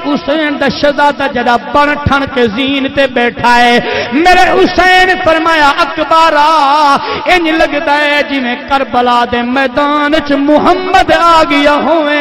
حسین دا شہزادہ جڑا بن ٹھن کے زین تے بیٹھا ہے میرے حسین فرمایا اکبرا انج لگدا ہے جویں کربلا دے میدان وچ محمد آ گیا ہوئے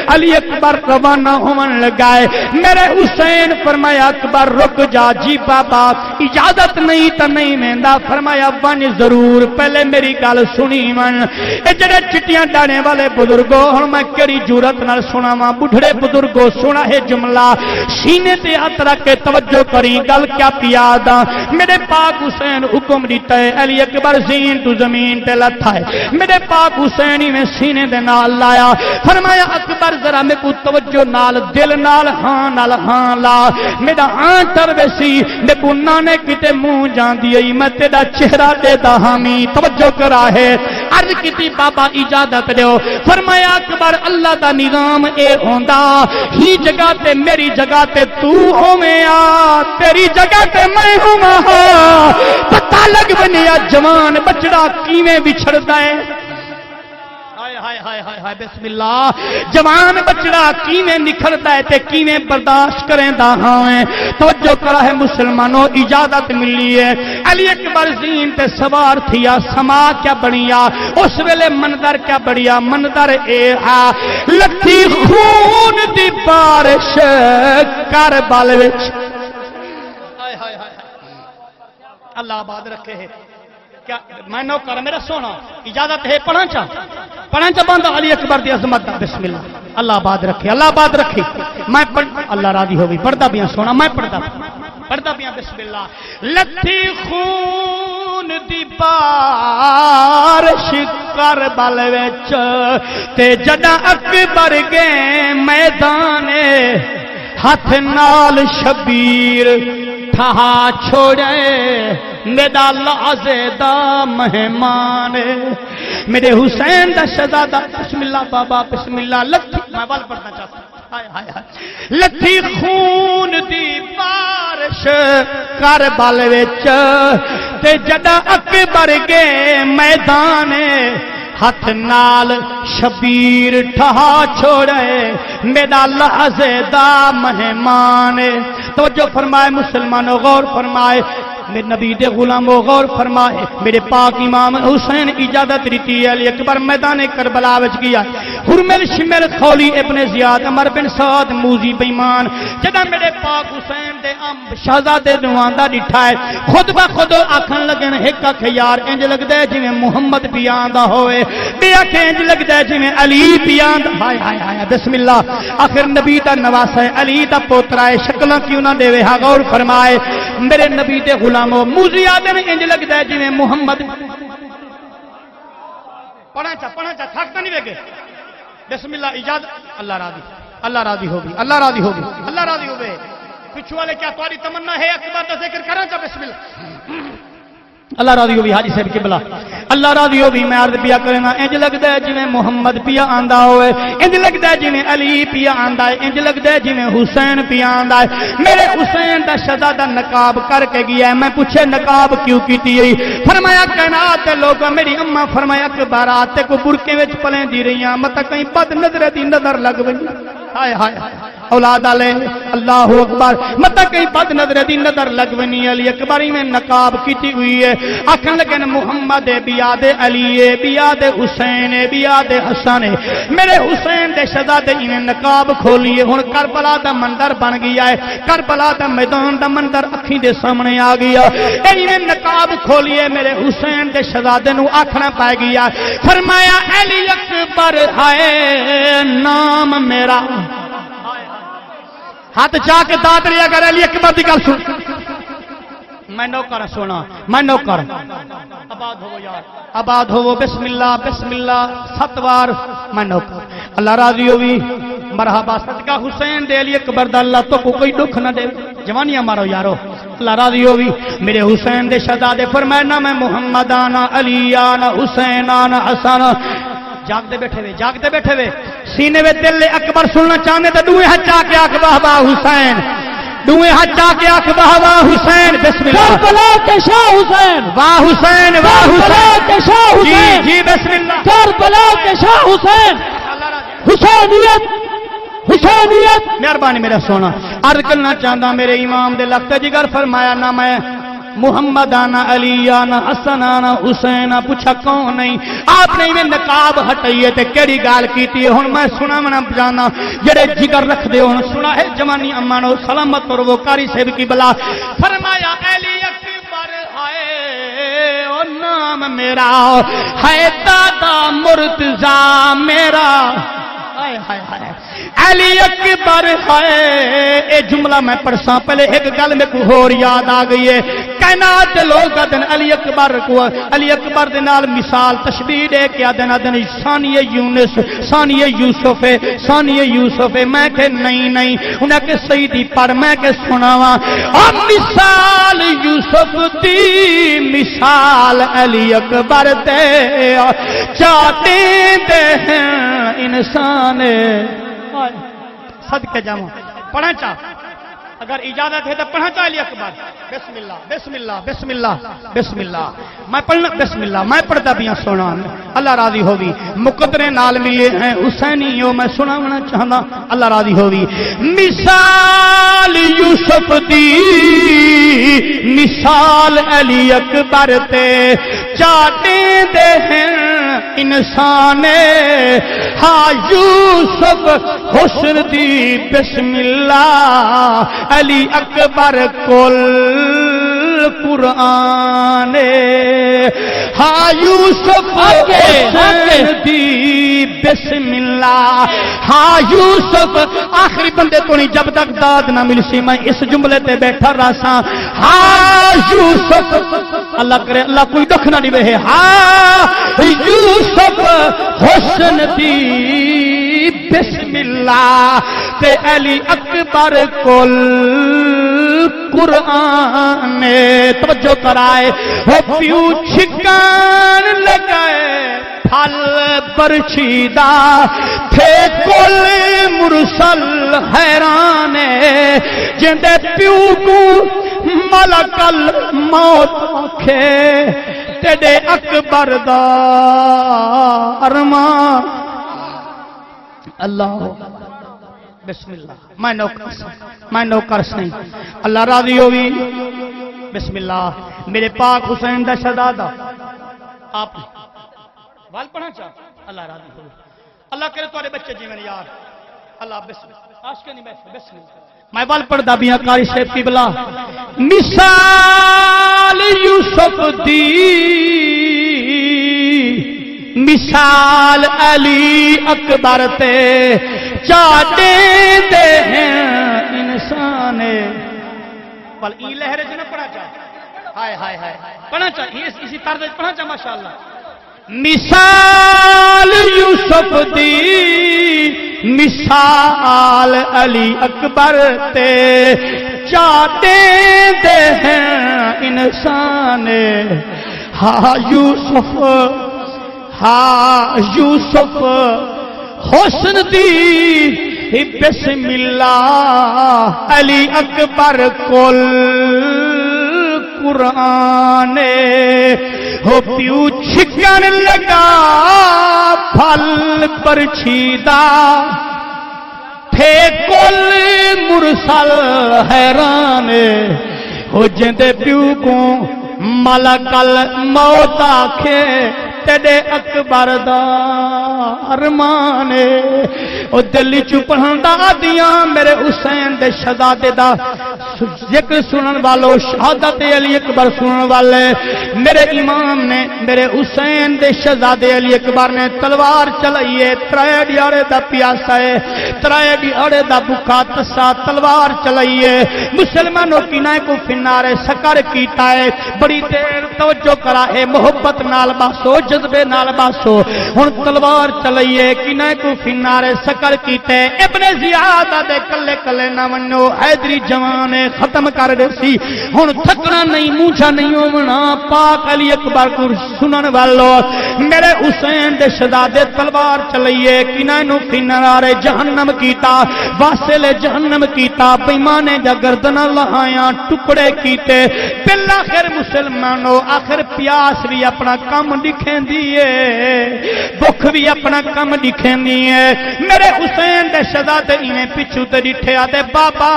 علی اکبر روانہ ہون لگا ہے میرے حسین فرمایا اکبر رک جا جی بابا اجازت نہیں تا نہیں میندا فرمایا ون ضرور پہلے میری گل سنی من اے جڑے چٹیاں ڈانے والے بزرگو ہن میں کیڑی جرات نال سناواں بڈھڑے بزرگو سنا ہے جملہ سینے تے ہاتھ رکھ کے توجہ کری گل کیا پیادا میرے پاک حسین حکم دیتا ہے علی اکبر زین تو زمین تے لتھا ہے میرے پاک حسین میں سینے دے نال لایا فرمایا اکبر ذرا میں کو توجہ نال دل نال ہاں لا میرا ہاں ٹر ویسی میں کو نانے کتے منہ جاندی ائی میں تیرا چہرہ دے دا حامی توجہ کرا ہے عرض کیتی بابا اجازت دیو فرمایا اکبر اللہ دا نظام اے ہوندا ہی جگہ تے میری جگہ تے تو ہوویں آ تیری جگہ تے میں ہوواں پتہ لگ بنیا جوان بچڑا کیویں وچھڑدا ہے ہائے ہائے ہائے ہائے بسم اللہ جوان بچڑا کیویں نکھردا ہے تے کیویں برداشت کریندا ہاں توجہ کرا ہے مسلمانوں اجازت ملی ہے علی اکبر زین تے سوار تھیا سما کیا بنیا اس ویلے منظر کیا بڑیا منظر اے ہا لکھی خون دی بارش کربلا وچ ہائے ہائے ہائے اللہ آباد رکھے ہے کیا میں نو کر میرا سونا اجازت ہے پڑھا چا بندہ علی اکبر دی عظمت دا بسم اللہ اللہ آباد رکھے اللہ آباد رکھے میں اللہ راضی ہو گئی پڑھتا بھی سونا میں پڑھتا بھی بسم اللہ لتھی خون دی بارش کربلا وچ تے جدا اکبر گئے میدان ہاتھ نال شبیر ٹھہا چھوڑے میرا لازے دا مہمان میرے حسین دا شہزادہ بسم اللہ بابا بسم اللہ لتھی میں بال پڑھنا چاہتا ہوں لتھی خون دی بارش کربلا وچ تے جدا اکبر گئے میدان ہاتھ نال شبیر ٹھہا چھوڑے میرا لحظے دا مہمان توجہ فرمائے مسلمانوں غور فرمائے میرے نبی دے غلاموں غور فرمائے میرے پاک امام حسین اجازت دیتی ہے علی اکبر میدان کربلا وچ گیا ہرمل شمل خولی ابن زیاد عمر بن سعد موزی بیمان جدا میرے پاک حسین دے شہزادے نواندا ڈٹھا ہے خود بخود آکھن لگن ایک اکھ یار انج لگدا ہے جویں محمد پیاندا ہوئے بے اکھ انج لگدا ہے جویں علی پیاندا ہائے ہائے ہائے بسم اللہ آخر نبی دا نواسا ہے علی دا پوترا ہے شکلاں کیوں نہ دے ہا غور فرمائے میرے نبی دے غلاموں موزی آدم انج لگدا ہے جویں محمد پڑھا چا تھکتا نہیں ویگے بسم اللہ اجازت اللہ راضی ہوگی اللہ راضی ہوگی اللہ راضی ہوگی پچھو والے کیا تمہاری تمنا ہے اکبر دا ذکر کرا چا بسم اللہ اللہ راضی ہوگی حاجی صاحب کی بلا اللہ راضی ہوگی میں عرض پیا کرنا انج لگدا ہے جویں محمد پیا آندا ہوئے انج لگدا ہے جویں علی پیا آندا ہے انج لگدا ہے جویں حسین پیا آندا ہے میرے حسین دا شہزادہ نقاب کر کے گیا ہے میں پوچھے نقاب کیوں کیتی ہے فرمایا کائنات لوگ میری اماں فرمایا اکبرات تے کو برکے وچ پلیندی رہیاں مت کہیں بد نظر دی نظر لگ وئی ہائے ہائے اولاد والے اللہ اکبر مت کہیں بد نظر دی نظر لگ ونی علی اکبر میں نقاب کیتی ہوئی ہے آکھن لگن محمد بیاد علی بیاد حسین بیاد حسن میرے حسین دے شہزادے نے نقاب کھولیے ہن کربلا دا منظر بن گیا ہے کربلا دا میدان دا منظر اکھیں دے سامنے آ گیا انہیں نقاب کھولیے میرے حسین دے شہزادے نو آکھنا پے گیا فرمایا علی اکبر ہے نام میرا ہاتھ جا کے داد لیا کر علی اکبر دی گل سن میں نوکر سونا میں نوکر آباد ہو یار آباد ہو بسم اللہ ستوار میں نوکر اللہ راضی ہوئی مرحبا صدقہ حسین دے علی اکبر دا اللہ تو کوئی دکھ نہ دے جوانیاں مارو یارو اللہ راضی ہوئی میرے حسین دے شہزادے فرمایا نہ میں محمد آنا علی آنا حسین آنا حسن جاگتے بیٹھے وے سینے وے دل اکبر سننا چاہنے تو دوئے ہاتھ چاہ کے آکھ واہ واہ حسین دوئے ہاتھ چاہ کے آکھ واہ واہ حسین بسم اللہ کربلا کے شاہ حسین واہ حسین واہ حسین کے شاہ حسین جی بسم اللہ کربلا کے شاہ حسین حسینیت حسینیت مہربانی میرا سونا عرض کرنا چاہتا میرے امام دے لخت جگر فرمایا نہ میں محمد آنا علی آنا حسن آنا حسین پوچھا کون نہیں آپ نے میں نقاب ہٹائیے تے کیڑی گال کیتی ہے ہن میں سنا منا جانا جڑے جگر رکھ دے ہن سنا ہے جوانی امانو سلامت اور وہ قاری صاحب کی بلا فرمایا علی اکبر ہے او نام میرا ہے دادا مرتضی میرا ہائے ہائے ہائے علی اکبر ہے اے جملہ میں پڑھساں پہلے ایک گل میں کو اور یاد آ گئی ہے کائنات لوگ دن علی اکبر کو علی اکبر دے نال مثال تشبیہ دے کے دن ثانی یونس ثانی یوسف میں کہ نہیں انہاں کہ سیدی پر میں کہ سناواں اور مثال یوسف دی مثال علی اکبر تے چاہتے دے انسان صدقے جاؤں پڑھنا چاہ اگر اجازت ہے تو پڑھنا چاہ علی اکبر بسم اللہ بسم اللہ بسم اللہ بسم اللہ میں پڑھنا بسم اللہ میں پڑھتا بھی سونا اللہ راضی ہوگی مقدرے نال ملے ہیں حسینیوں میں سنانا چاہنا اللہ راضی ہوگی مثال یوسف دی مثال علی اکبر تے چاٹے دے ہیں انسان ہاں یوسف حسن دی بسم اللہ علی اکبر کل قرآن ہاں یوسف حسن دی بسم اللہ ہاں یوسف آخری بندے تو نہیں جب تک داد نہ مل سی میں اس جملے تے بیٹھا رہا سا ہاں یوسف اللہ کرے اللہ کوئی دکھ نہ دیوے ہاں یوسف حسن دی بسم اللہ تے علی اکبر کل قرآن توجہ کرائے وہ پیو چھکان لگائے پھل برچیدہ تھے کل مرسل حیران جندے پیو کو ملک الموت آکھے تیڑے اکبر دا ارمان اللہ بسم اللہ میں نوکر سیں اللہ راضی ہوئی بسم اللہ میرے پاک حسین دا شہزادہ آپ وال پڑھنا چاہ اللہ راضی ہوئی اللہ کرے تمہارے بچے جیون یار اللہ بسم اللہ عاشق نہیں بسم اللہ میں وال پڑھدا بھی ہاں قاری صاحب کی بلا مثال یوسف دی مثال علی اکبر تے چاٹے دے ہیں انسان پل ای لہرے جو نہ پڑھا چاہ ہائے ہائے ہائے پڑھنا چاہ اسی طرح پڑھنا چاہ ماشاءاللہ مثال یوسف دی مثال علی اکبر تے چاٹے دے ہیں انسان ہاں یوسف حسن دی بسم اللہ علی اکبر کل قرآن ہو پیو چھکن لگا پھل برچیدہ تھے کل مرسل حیران ہو جندے پیو کو ملک الموت آکھے تیڑے اکبر دا ارمان او دلی چپڑھن دا دیاں میرے حسین دے شہزادے دا ذکر سنن والو شہادت علی اکبر سنن والے میرے امام نے میرے حسین دے شہزادے علی اکبر نے تلوار چلائیے ترائے ڈیارے دا پیاسا ہے ترائے ڈیارے دا بکا تسا تلوار چلائیے مسلمانوں کی نائے کو فنارے سکر کیتا ہے بڑی دیر توجہ کرا ہے محبت نال باسو جذبے نال باسو ہن تلوار چلائیے کی نائے کو فنارے سکر کیتے ابن زیادہ دے کلے کلے نہ ونو حیدری جوانے ختم کر دے سی ہن تھکنا نہیں مونچا نہیں ہونا پاک علی اکبر کو سنن والو میرے حسین دے شہزادے تلوار چلائیے کنائے نو فنارے جہنم کیتا واسل جہنم کیتا بیمانے جا گردن لہایاں ٹکڑے کیتے بالآخر مسلمانوں آخر پیاس بھی اپنا کم لکھے دکھیندی ہے بھوک بھی اپنا کم دکھیندی ہے میرے حسین دے شہزادے ایویں پچھو تے ڈٹھیا تے بابا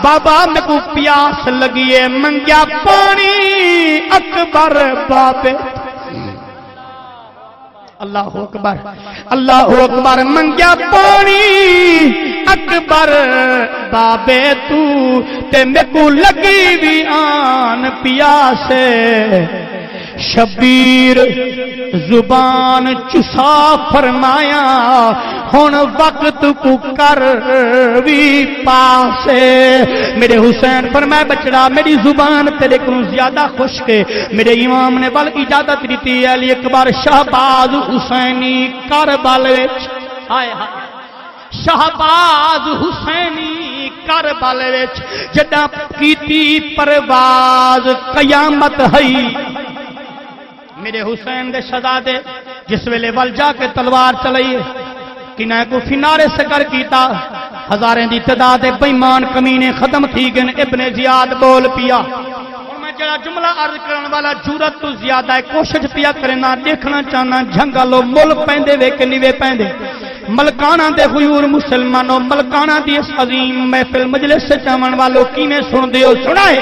بابا میں کو پیاس لگی ہے منگیا پانی اکبر بابے اللہ اکبر منگیا پانی اکبر بابے تو تے میں کو لگی بھی آن پیاسے شبیر زبان چسا فرمایا ہن وقت کو کر بھی پاسے میرے حسین فرمایا بچڑا میری زبان تیرے کو زیادہ خشک ہے میرے امام نے بل اجازت دیتی ہے علی اکبر شہباز حسینی کربل وچ ہائے ہائے شہباز حسینی کربل وچ جداں کیتی پرواز قیامت ہئی میرے حسین دے شہزادے جس ویلے ول جا کے تلوار چلائیے کنہ کو فنارے سے کر کیتا ہزاریں دی تعداد بے ایمان کمینے ختم تھی گن ابن زیاد بول پیا اور میں جڑا جملہ عرض کرن والا جرات تو زیادہ ہے کوشش پیا کرنا دیکھنا چاہنا جھنگالو مل پیندے وے کہ نیوے پیندے ملکانہ دے غیور مسلمانوں ملکانہ دی اس عظیم محفل مجلس سے چاون والوں کینے سن دیو سنائے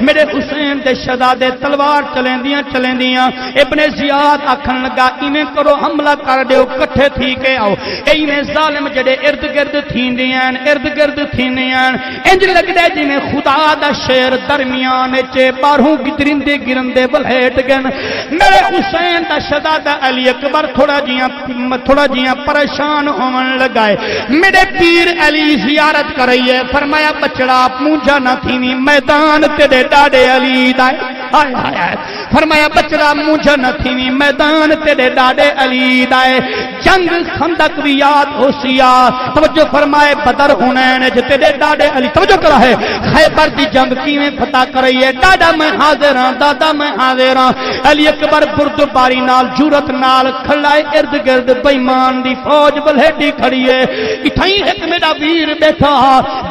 میرے حسین دے شہزادے تلوار چلیں دیاں ابن زیاد آکھن لگا ایویں کرو حملہ کر دیو کٹھے تھی کے آؤ ایویں ظالم جڑے ارد گرد تھیندیاں انج لگدا جویں خدا دا شیر درمیان وچ باہروں گدرندے گرندے بلہٹ گن میرے حسین دا شہزادہ علی اکبر تھوڑا جیاں پریشان ہون لگائے میرے پیر علی زیارت کرائیے فرمایا بچڑا مونجا نہ تھیویں میدان تیرے ڈاڈے علی دائے ہائے ہائے فرمایا بچڑا مونجا نہ تھیویں میدان تیرے ڈاڈے علی دائے جنگ خندق بھی یاد ہو سیا توجہ فرمائے بدر حنین جو تیرے ڈاڈے علی توجہ کرا ہے خیبر دی جنگ کیویں فتح کرائیے ڈاڈا میں حاضر ہاں دادا میں حاضر ہاں علی اکبر بردباری نال جرت نال کھڑائے ارد گرد بے ایمان دی فوج بلہٹی کھڑی ہے اتھائی ایک میرا ویر بیٹھا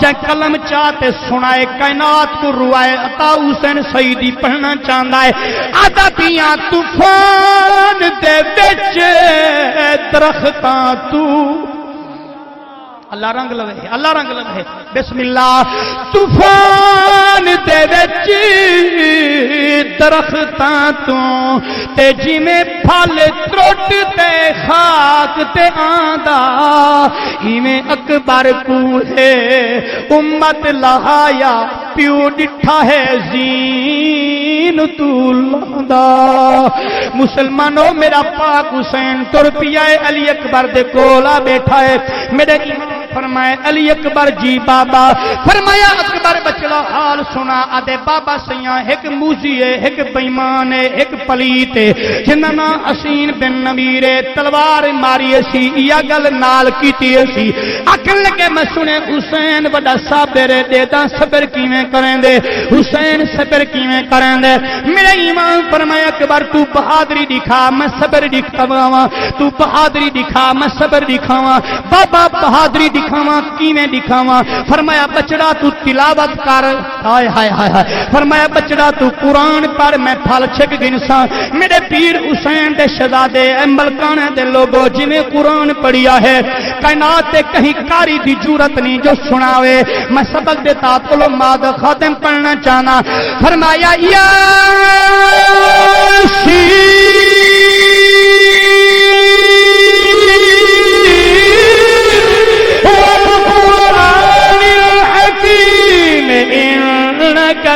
جائے کلم چاہتے سنائے کائنات کو روائے عطا حسین سیدی پڑھنا چاہتا ہے آدھا پیاں طوفان دے وچ درختاں تو اللہ رنگ لوے بسم اللہ طوفان دے وچ درختاں تو تے جویں پھل ترٹ تے خاک تے آندا ایویں اکبر کو ہے امت لہایا پیو ڈٹھا ہے زین تو لاندا مسلمانوں میرا پاک حسین تر پیا علی اکبر دے کولا بیٹھا ہے میرے فرمائے علی اکبر جی بابا فرمایا اکبر بچڑا حال سنا آدھے بابا سیاں ایک موزی ہے ایک بیمان ہے ایک پلیت ہے جنہ نا حسین بن نمیر تلوار ماری سی یا گل نال کیتی سی آکھن لگے میں سنے حسین بڑا صابر دے دا صبر کیویں کریں دے حسین صبر کیویں کریں دے میرے ایمان فرمایا اکبر تو بہادری دکھا میں صبر دکھاواں تو بہادری دکھا میں صبر دکھاواں بابا بہادری دکھاواں کیویں دکھاواں فرمایا بچڑا تو تلاوت کر ہائے ہائے ہائے فرمایا بچڑا تو قرآن پڑھ میں پھل چھک گنساں میرے پیر حسین دے شہزادے اے ملکانہ دے لوگو جویں قرآن پڑھیا ہے کائنات تے کہیں کاری دی جرت نہیں جو سناوے میں سبق دیتا علماء دا خاتم پڑھنا چاہنا فرمایا یا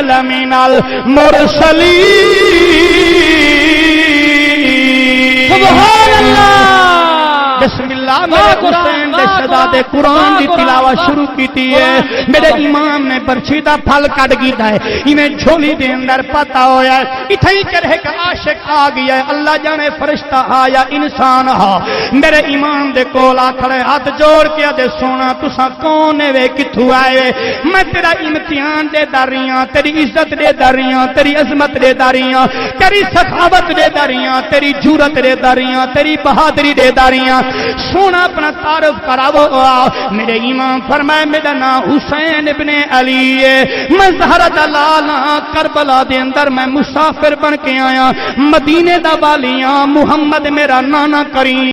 لمن المرسلین سبحان اللہ بسم اللہ میرے حسین دے شہزادے قرآن دی تلاوت شروع کیتی ہے میرے امام نے برچھی دا پھل کٹ گیتا ہے انہیں جھولی دے اندر پتا ہویا ہے اتھائی چرہے کا عاشق آ گیا ہے اللہ جانے فرشتہ آیا انسان ہا میرے امام دے کولا کھڑے ہاتھ جوڑ کے دے سونا تسا کون وے کتھوں آئے میں تیرا امتحان دے داریاں تیری عزت دے داریاں تیری عظمت دے داریاں تیری سخاوت دے داریاں تیری جرت دے داریاں تیری بہادری دے داریاں سونا اپنا تعارف کراو. میرے امام فرمائے میرا نام حسین ابن علی ہے, میں زہرا دا لالا, کربلا دے اندر میں مسافر بن کے آیا, مدینے دا والیاں, محمد میرا نانا کریم.